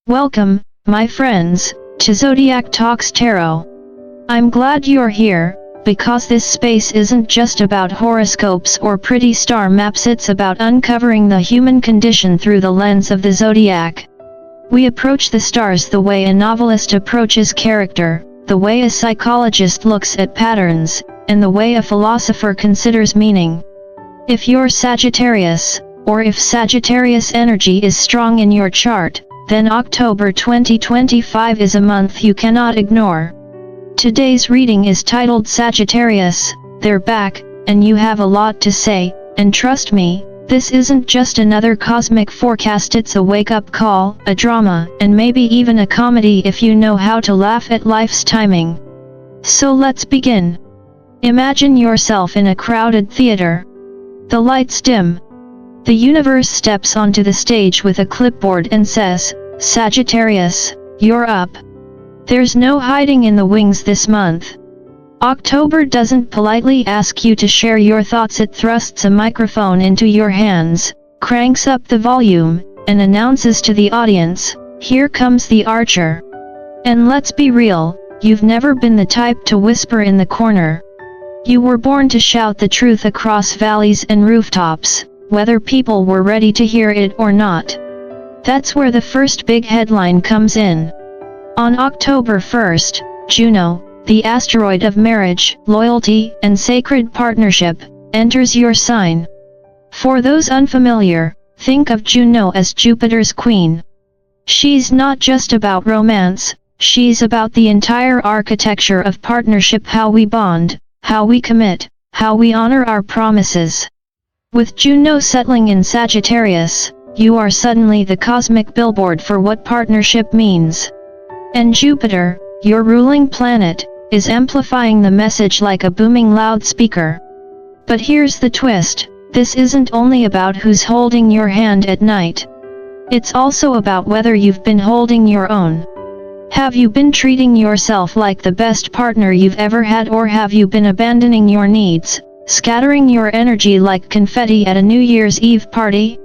Welcome, my friends, to Zodiac Talks Tarot. I'm glad you're here, because this space isn't just about horoscopes or pretty star maps, it's about uncovering the human condition through the lens of the zodiac. We approach the stars the way a novelist approaches character, the way a psychologist looks at patterns, and the way a philosopher considers meaning. If you're Sagittarius, or if Sagittarius energy is strong in your chart, then October 2025 is a month you cannot ignore. Today's reading is titled Sagittarius, They're Back, and you have a lot to say, and trust me, this isn't just another cosmic forecast, it's a wake-up call, a drama, and maybe even a comedy if you know how to laugh at life's timing. So let's begin. Imagine yourself in a crowded theater. The lights dim. The universe steps onto the stage with a clipboard and says, Sagittarius, you're up. There's no hiding in the wings this month. October doesn't politely ask you to share your thoughts, it thrusts a microphone into your hands, cranks up the volume, and announces to the audience, here comes the archer. And let's be real, you've never been the type to whisper in the corner. You were born to shout the truth across valleys and rooftops, whether people were ready to hear it or not. That's where the first big headline comes in. On October 1st, Juno, the asteroid of marriage, loyalty, and sacred partnership, enters your sign. For those unfamiliar, think of Juno as Jupiter's queen. She's not just about romance, she's about the entire architecture of partnership, how we bond, how we commit, how we honor our promises. With Juno settling in Sagittarius, you are suddenly the cosmic billboard for what partnership means. And Jupiter, your ruling planet, is amplifying the message like a booming loudspeaker. But here's the twist, this isn't only about who's holding your hand at night. It's also about whether you've been holding your own. Have you been treating yourself like the best partner you've ever had, or have you been abandoning your needs, scattering your energy like confetti at a New Year's Eve party?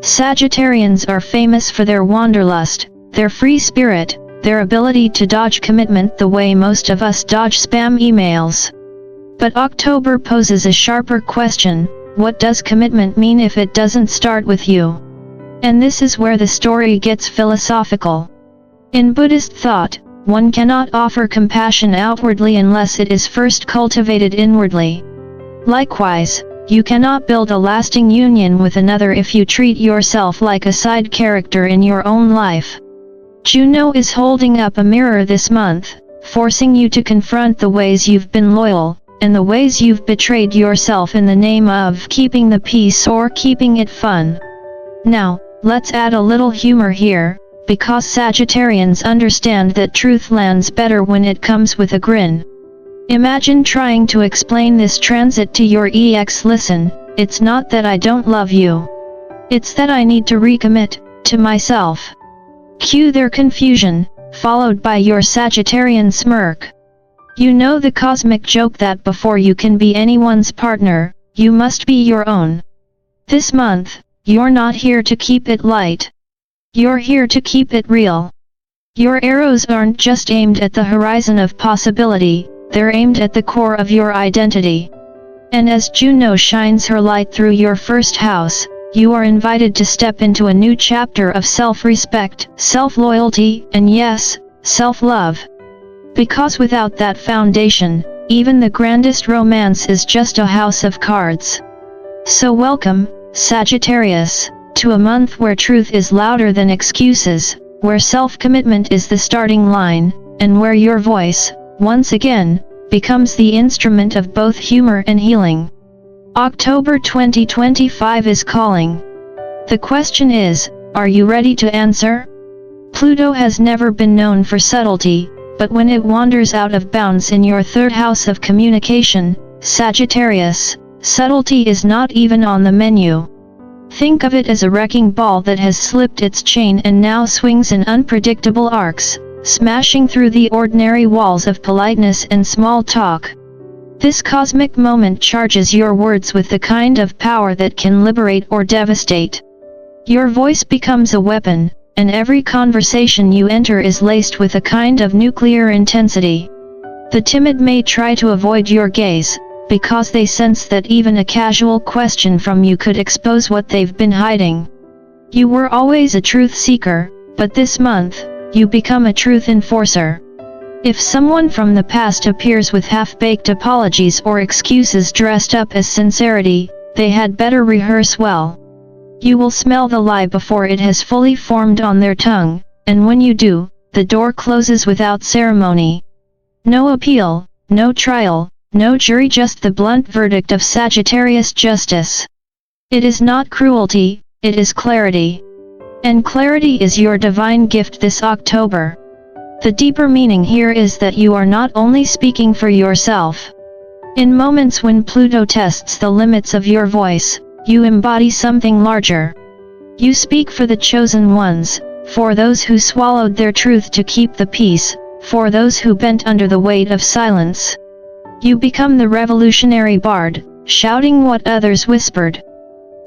Sagittarians are famous for their wanderlust, their free spirit, their ability to dodge commitment the way most of us dodge spam emails. But October poses a sharper question, what does commitment mean if it doesn't start with you? And this is where the story gets philosophical. In Buddhist thought, one cannot offer compassion outwardly unless it is first cultivated inwardly. Likewise, you cannot build a lasting union with another if you treat yourself like a side character in your own life. Juno is holding up a mirror this month, forcing you to confront the ways you've been loyal, and the ways you've betrayed yourself in the name of keeping the peace or keeping it fun. Now, let's add a little humor here, because Sagittarians understand that truth lands better when it comes with a grin. Imagine trying to explain this transit to your ex. Listen, it's not that I don't love you. It's that I need to recommit to myself. Cue their confusion, followed by your Sagittarian smirk. You know the cosmic joke that before you can be anyone's partner, you must be your own. This month, you're not here to keep it light. You're here to keep it real. Your arrows aren't just aimed at the horizon of possibility, they're aimed at the core of your identity. And as Juno shines her light through your first house, you are invited to step into a new chapter of self-respect, self-loyalty, and yes, self-love. Because without that foundation, even the grandest romance is just a house of cards. So welcome, Sagittarius, to a month where truth is louder than excuses, where self-commitment is the starting line, and where your voice, once again, becomes the instrument of both humor and healing. October 2025 is calling. The question is, are you ready to answer? Pluto has never been known for subtlety, but when it wanders out of bounds in your third house of communication, Sagittarius, subtlety is not even on the menu. Think of it as a wrecking ball that has slipped its chain and now swings in unpredictable arcs, smashing through the ordinary walls of politeness and small talk. This cosmic moment charges your words with the kind of power that can liberate or devastate. Your voice becomes a weapon, and every conversation you enter is laced with a kind of nuclear intensity. The timid may try to avoid your gaze, because they sense that even a casual question from you could expose what they've been hiding. You were always a truth seeker, but this month, you become a truth enforcer. If someone from the past appears with half-baked apologies or excuses dressed up as sincerity, they had better rehearse well. You will smell the lie before it has fully formed on their tongue, and when you do, the door closes without ceremony. No appeal, no trial, no jury, just the blunt verdict of Sagittarius justice. It is not cruelty, it is clarity. And clarity is your divine gift this October. The deeper meaning here is that you are not only speaking for yourself. In moments when Pluto tests the limits of your voice, you embody something larger. You speak for the chosen ones, for those who swallowed their truth to keep the peace, for those who bent under the weight of silence. You become the revolutionary bard, shouting what others whispered.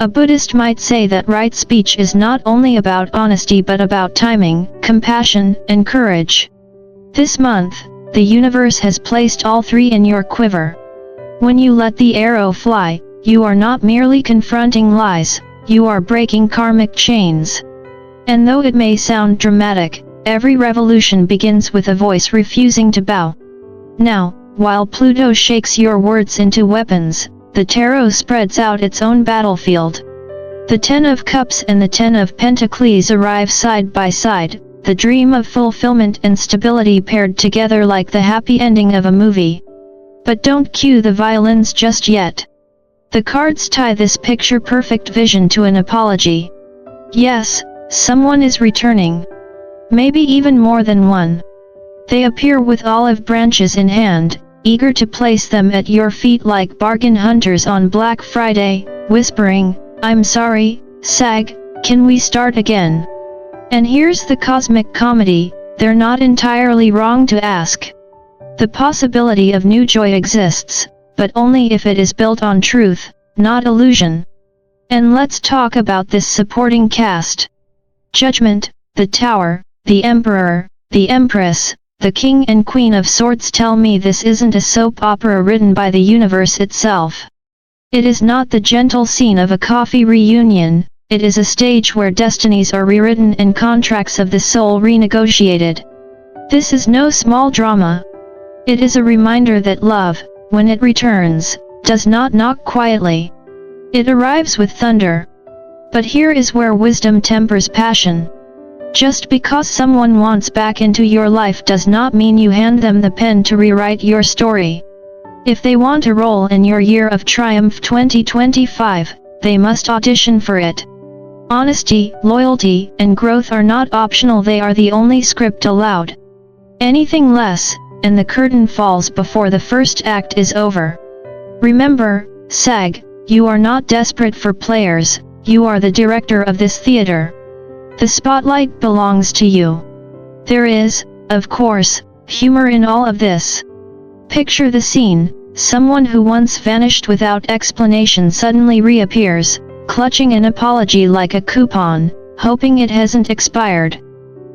A Buddhist might say that right speech is not only about honesty but about timing, compassion, and courage. This month, the universe has placed all three in your quiver. When you let the arrow fly, you are not merely confronting lies, you are breaking karmic chains. And though it may sound dramatic, every revolution begins with a voice refusing to bow. Now, while Pluto shakes your words into weapons, the tarot spreads out its own battlefield. The 10 of Cups and the 10 of Pentacles arrive side by side, the dream of fulfillment and stability paired together like the happy ending of a movie. But don't cue the violins just yet. The cards tie this picture-perfect vision to an apology. Yes, someone is returning. Maybe even more than one. They appear with olive branches in hand, eager to place them at your feet like bargain hunters on Black Friday, whispering, "I'm sorry, Sag, can we start again?" And here's the cosmic comedy, they're not entirely wrong to ask. The possibility of new joy exists, but only if it is built on truth, not illusion. And let's talk about this supporting cast. Judgment, the Tower, the Emperor, the Empress, the King and Queen of Swords tell me this isn't a soap opera written by the universe itself. It is not the gentle scene of a coffee reunion, it is a stage where destinies are rewritten and contracts of the soul renegotiated. This is no small drama. It is a reminder that love, when it returns, does not knock quietly. It arrives with thunder. But here is where wisdom tempers passion. Just because someone wants back into your life does not mean you hand them the pen to rewrite your story. If they want a role in your Year of Triumph 2025, they must audition for it. Honesty, loyalty, and growth are not optional, they are the only script allowed. Anything less, and the curtain falls before the first act is over. Remember, Sag, you are not desperate for players, you are the director of this theater. The spotlight belongs to you. There is, of course, humor in all of this. Picture the scene, someone who once vanished without explanation suddenly reappears, clutching an apology like a coupon, hoping it hasn't expired.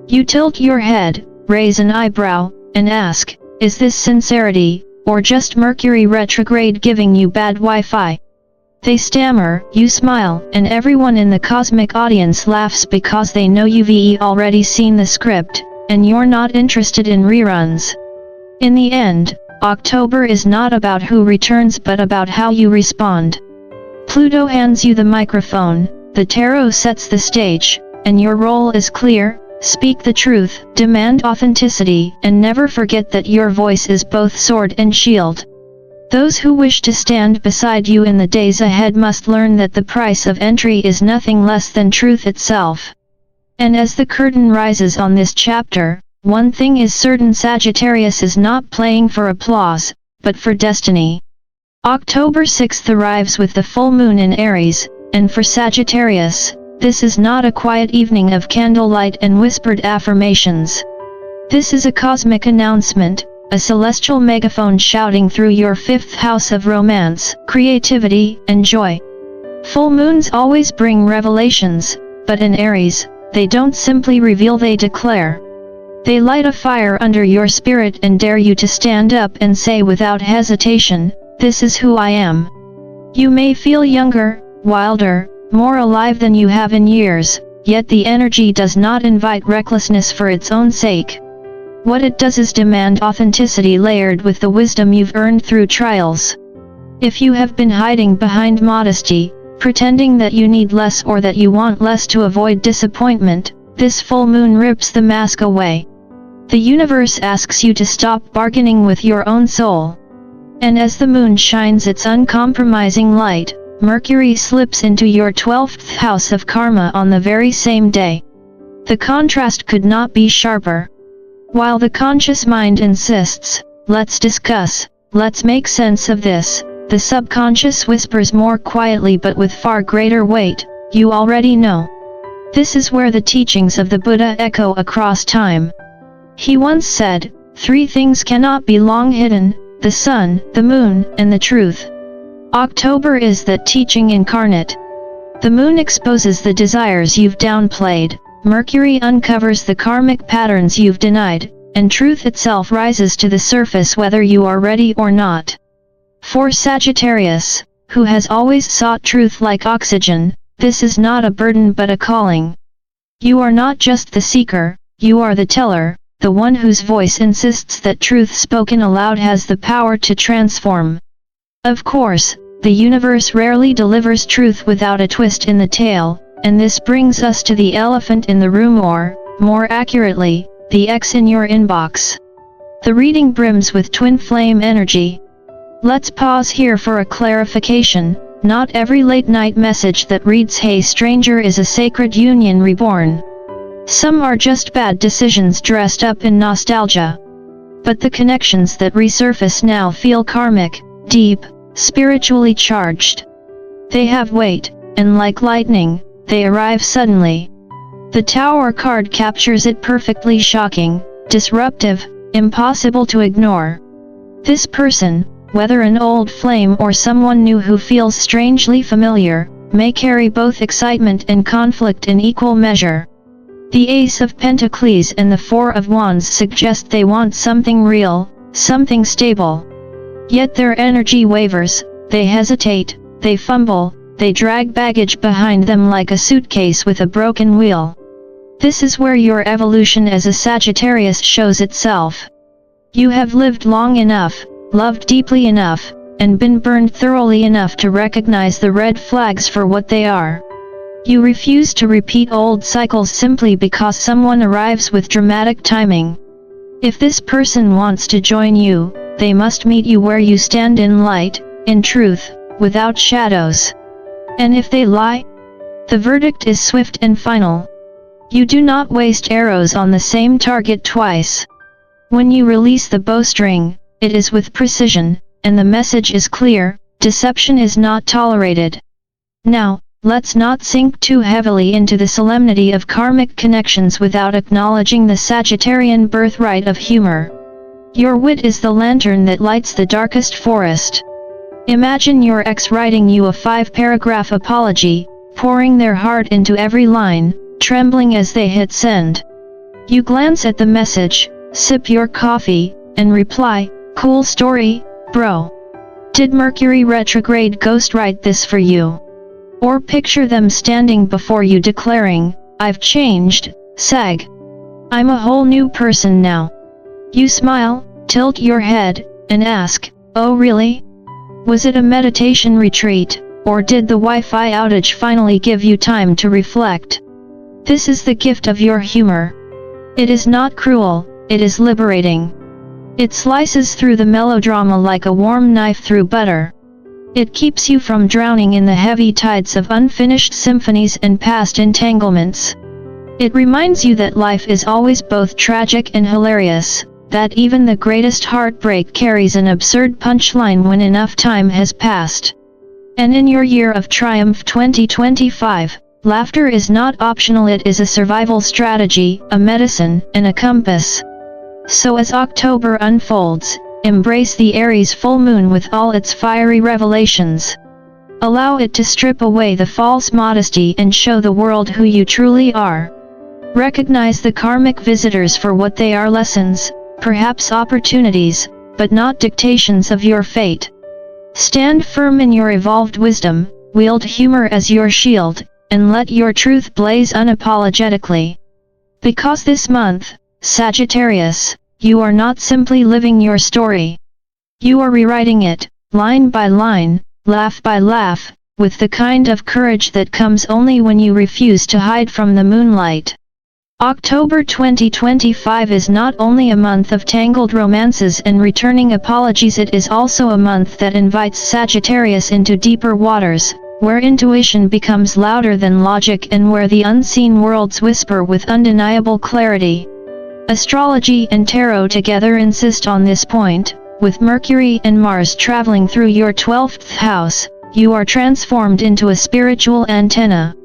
You tilt your head, raise an eyebrow, and ask, is this sincerity, or just Mercury retrograde giving you bad Wi-Fi? They stammer, you smile, and everyone in the cosmic audience laughs because they know you've already seen the script, and you're not interested in reruns. In the end, October is not about who returns but about how you respond. Pluto hands you the microphone, the tarot sets the stage, and your role is clear: speak the truth, demand authenticity, and never forget that your voice is both sword and shield. Those who wish to stand beside you in the days ahead must learn that the price of entry is nothing less than truth itself. And as the curtain rises on this chapter, one thing is certain: Sagittarius is not playing for applause, but for destiny. October 6th arrives with the full moon in Aries, and for Sagittarius, this is not a quiet evening of candlelight and whispered affirmations. This is a cosmic announcement, a celestial megaphone shouting through your fifth house of romance, creativity, and joy. Full moons always bring revelations, but in Aries, they don't simply reveal, they declare. They light a fire under your spirit and dare you to stand up and say without hesitation, "This is who I am." You may feel younger, wilder, more alive than you have in years, yet the energy does not invite recklessness for its own sake. What it does is demand authenticity layered with the wisdom you've earned through trials. If you have been hiding behind modesty, pretending that you need less or that you want less to avoid disappointment, this full moon rips the mask away. The universe asks you to stop bargaining with your own soul. And as the moon shines its uncompromising light, Mercury slips into your 12th house of karma on the very same day. The contrast could not be sharper. While the conscious mind insists, "Let's discuss, let's make sense of this," the subconscious whispers more quietly but with far greater weight, "You already know." This is where the teachings of the Buddha echo across time. He once said, "Three things cannot be long hidden: the sun, the moon, and the truth." October is that teaching incarnate. The moon exposes the desires you've downplayed, Mercury uncovers the karmic patterns you've denied, and truth itself rises to the surface whether you are ready or not. For Sagittarius, who has always sought truth like oxygen, this is not a burden but a calling. You are not just the seeker, you are the teller, the one whose voice insists that truth spoken aloud has the power to transform. Of course, the universe rarely delivers truth without a twist in the tale, and this brings us to the elephant in the room, or, more accurately, the X in your inbox. The reading brims with twin flame energy. Let's pause here for a clarification. Not every late-night message that reads "Hey stranger" is a sacred union reborn. Some are just bad decisions dressed up in nostalgia. But the connections that resurface now feel karmic, deep, spiritually charged. They have weight, and like lightning, they arrive suddenly. The Tower card captures it perfectly: shocking, disruptive, impossible to ignore. This person, whether an old flame or someone new who feels strangely familiar, may carry both excitement and conflict in equal measure. The Ace of Pentacles and the Four of Wands suggest they want something real, something stable. Yet their energy wavers, they hesitate, they fumble, they drag baggage behind them like a suitcase with a broken wheel. This is where your evolution as a Sagittarius shows itself. You have lived long enough, loved deeply enough, and been burned thoroughly enough to recognize the red flags for what they are. You refuse to repeat old cycles simply because someone arrives with dramatic timing. If this person wants to join you, they must meet you where you stand, in light, in truth, without shadows. And if they lie, the verdict is swift and final. You do not waste arrows on the same target twice. When you release the bowstring, it is with precision, and the message is clear: deception is not tolerated. Now, let's not sink too heavily into the solemnity of karmic connections without acknowledging the Sagittarian birthright of humor. Your wit is the lantern that lights the darkest forest. Imagine your ex writing you a 5-paragraph apology, pouring their heart into every line, trembling as they hit send. You glance at the message, sip your coffee, and reply, "Cool story, bro." Did Mercury retrograde ghostwrite this for you? Or picture them standing before you declaring, "I've changed, Sag. I'm a whole new person now." You smile, tilt your head, and ask, "Oh really? Was it a meditation retreat, or did the Wi-Fi outage finally give you time to reflect?" This is the gift of your humor. It is not cruel, it is liberating. It slices through the melodrama like a warm knife through butter. It keeps you from drowning in the heavy tides of unfinished symphonies and past entanglements. It reminds you that life is always both tragic and hilarious, that even the greatest heartbreak carries an absurd punchline when enough time has passed. And in your year of triumph 2025, laughter is not optional, it is a survival strategy, a medicine, and a compass. So as October unfolds, embrace the Aries full moon with all its fiery revelations. Allow it to strip away the false modesty and show the world who you truly are. Recognize the karmic visitors for what they are: lessons, perhaps opportunities, but not dictations of your fate. Stand firm in your evolved wisdom, wield humor as your shield, and let your truth blaze unapologetically. Because this month, Sagittarius, you are not simply living your story. You are rewriting it, line by line, laugh by laugh, with the kind of courage that comes only when you refuse to hide from the moonlight. October 2025 is not only a month of tangled romances and returning apologies, it is also a month that invites Sagittarius into deeper waters, where intuition becomes louder than logic and where the unseen worlds whisper with undeniable clarity. Astrology and tarot together insist on this point. With Mercury and Mars traveling through your 12th house, you are transformed into a spiritual antenna.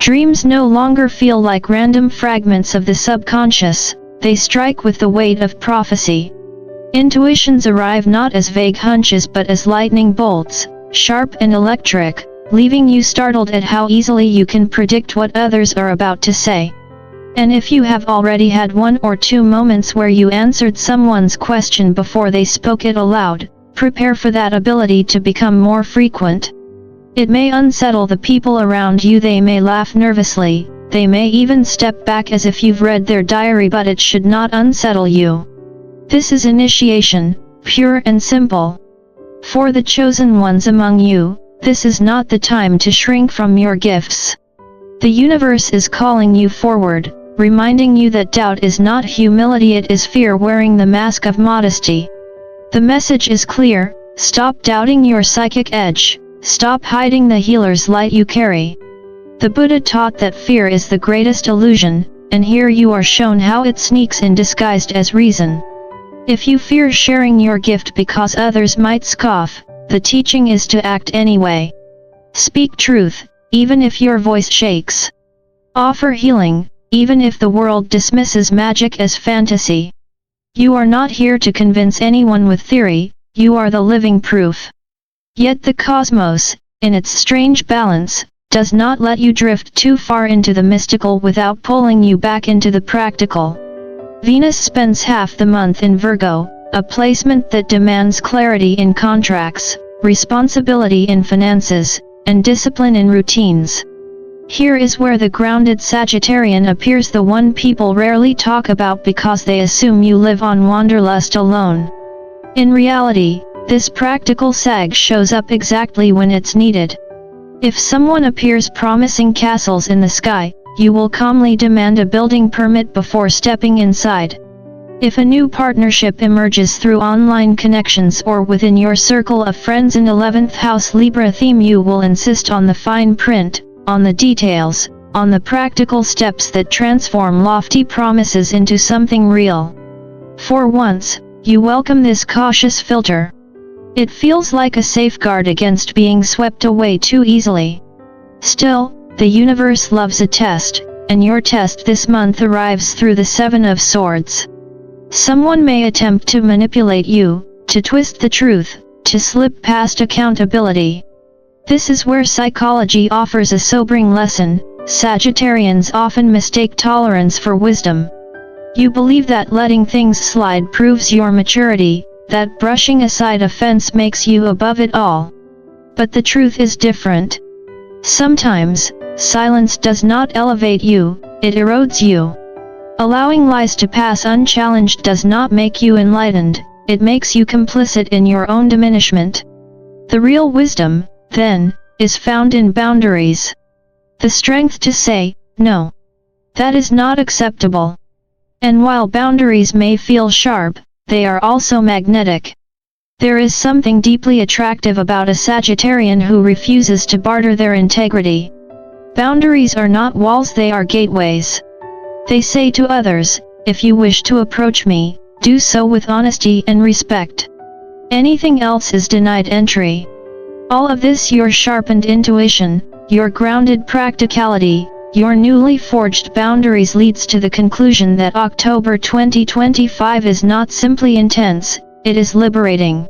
Dreams no longer feel like random fragments of the subconscious, they strike with the weight of prophecy. Intuitions arrive not as vague hunches but as lightning bolts, sharp and electric, leaving you startled at how easily you can predict what others are about to say. And if you have already had one or two moments where you answered someone's question before they spoke it aloud, prepare for that ability to become more frequent. It may unsettle the people around you, they may laugh nervously, they may even step back as if you've read their diary, but it should not unsettle you. This is initiation, pure and simple. For the chosen ones among you, this is not the time to shrink from your gifts. The universe is calling you forward, reminding you that doubt is not humility, it is fear wearing the mask of modesty. The message is clear: stop doubting your psychic edge, stop hiding the healer's light you carry. The Buddha taught that fear is the greatest illusion, and here you are shown how it sneaks in disguised as reason. If you fear sharing your gift because others might scoff, the teaching is to act anyway. Speak truth, even if your voice shakes. Offer healing, even if the world dismisses magic as fantasy. You are not here to convince anyone with theory, you are the living proof. Yet the cosmos, in its strange balance, does not let you drift too far into the mystical without pulling you back into the practical. Venus spends half the month in Virgo, a placement that demands clarity in contracts, responsibility in finances, and discipline in routines. Here is where the grounded Sagittarian appears, the one people rarely talk about because they assume you live on wanderlust alone. In reality, this practical Sag shows up exactly when it's needed. If someone appears promising castles in the sky, you will calmly demand a building permit before stepping inside. If a new partnership emerges through online connections or within your circle of friends in 11th house Libra theme, you will insist on the fine print, on the details, on the practical steps that transform lofty promises into something real. For once, you welcome this cautious filter. It feels like a safeguard against being swept away too easily. Still, the universe loves a test, and your test this month arrives through the Seven of Swords. Someone may attempt to manipulate you, to twist the truth, to slip past accountability. This is where psychology offers a sobering lesson. Sagittarians often mistake tolerance for wisdom. You believe that letting things slide proves your maturity, that brushing aside offense makes you above it all. But the truth is different. Sometimes, silence does not elevate you, it erodes you. Allowing lies to pass unchallenged does not make you enlightened, it makes you complicit in your own diminishment. The real wisdom, then, is found in boundaries. The strength to say, no. That is not acceptable. And while boundaries may feel sharp, they are also magnetic. There is something deeply attractive about a Sagittarian who refuses to barter their integrity. Boundaries are not walls, they are gateways. They say to others, if you wish to approach me, do so with honesty and respect. Anything else is denied entry. All of this, your sharpened intuition, your grounded practicality, your newly forged boundaries, leads to the conclusion that October 2025 is not simply intense, it is liberating.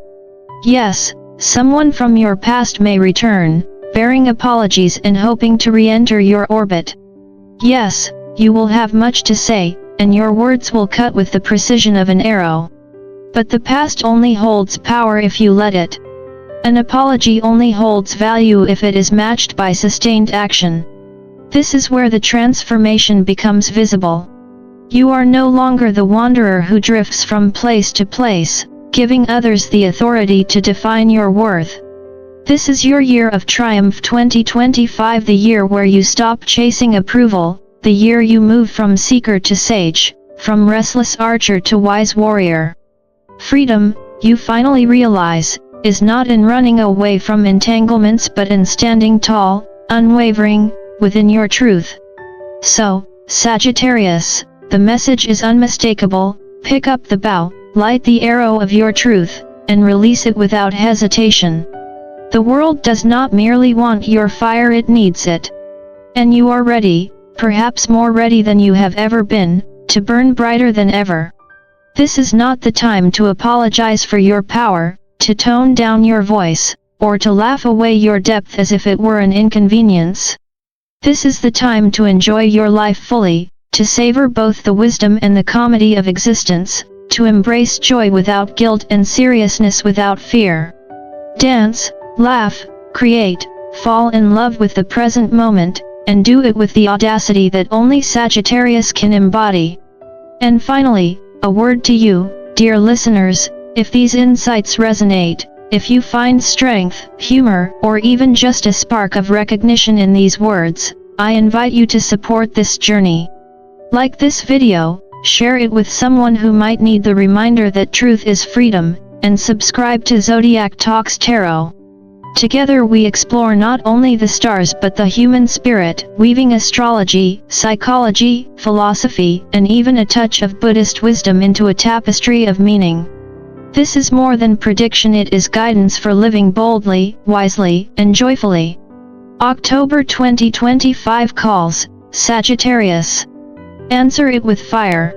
Yes, someone from your past may return, bearing apologies and hoping to re-enter your orbit. Yes, you will have much to say, and your words will cut with the precision of an arrow. But the past only holds power if you let it. An apology only holds value if it is matched by sustained action. This is where the transformation becomes visible. You are no longer the wanderer who drifts from place to place, giving others the authority to define your worth. This is your year of triumph 2025, the year where you stop chasing approval, the year you move from seeker to sage, from restless archer to wise warrior. Freedom, you finally realize, is not in running away from entanglements but in standing tall, unwavering, within your truth. So, Sagittarius, the message is unmistakable: pick up the bow, light the arrow of your truth, and release it without hesitation. The world does not merely want your fire, it needs it. And you are ready, perhaps more ready than you have ever been, to burn brighter than ever. This is not the time to apologize for your power, to tone down your voice, or to laugh away your depth as if it were an inconvenience. This is the time to enjoy your life fully, to savor both the wisdom and the comedy of existence, to embrace joy without guilt and seriousness without fear. Dance, laugh, create, fall in love with the present moment, and do it with the audacity that only Sagittarius can embody. And finally, a word to you, dear listeners: if these insights resonate, if you find strength, humor, or even just a spark of recognition in these words, I invite you to support this journey. Like this video, share it with someone who might need the reminder that truth is freedom, and subscribe to Zodiac Talks Tarot. Together we explore not only the stars but the human spirit, weaving astrology, psychology, philosophy, and even a touch of Buddhist wisdom into a tapestry of meaning. This is more than prediction, it is guidance for living boldly, wisely, and joyfully. October 2025 calls, Sagittarius. Answer it with fire,